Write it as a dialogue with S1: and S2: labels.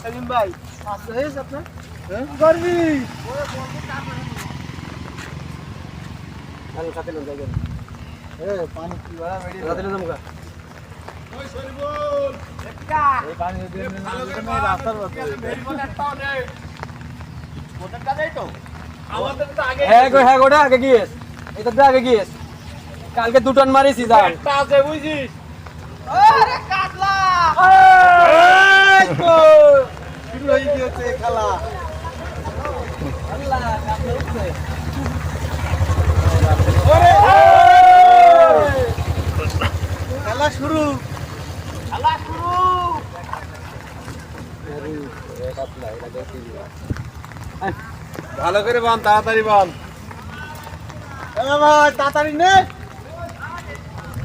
S1: সেলিম ভাই আসতে হয়েছে আপনার করবি
S2: কাল খাতে লোক যাবেন
S1: পানি কি বড় মেডি
S2: রাতে না মুকা
S1: ওই সরিবুল একটা এই পানি দিয়ে না রাস্তার মধ্যে বেরিবল একটা নেই মোটরটা দেই তো আমাদের তো আগে
S2: হ্যাঁ গোটা আগে গিয়েস এটা তো আগে গিয়েস কালকে 2 টন মারিছি যা
S1: একটা আছে বুঝিস আরে কাটলা এই তো শুরু হয়ে গিয়েছে খেলা আল্লাহ কাটলা উঠছে ওরে খেলা শুরু ভালো করে বান তাড়াতাড়ি বান ভাই তাড়াতাড়ি নে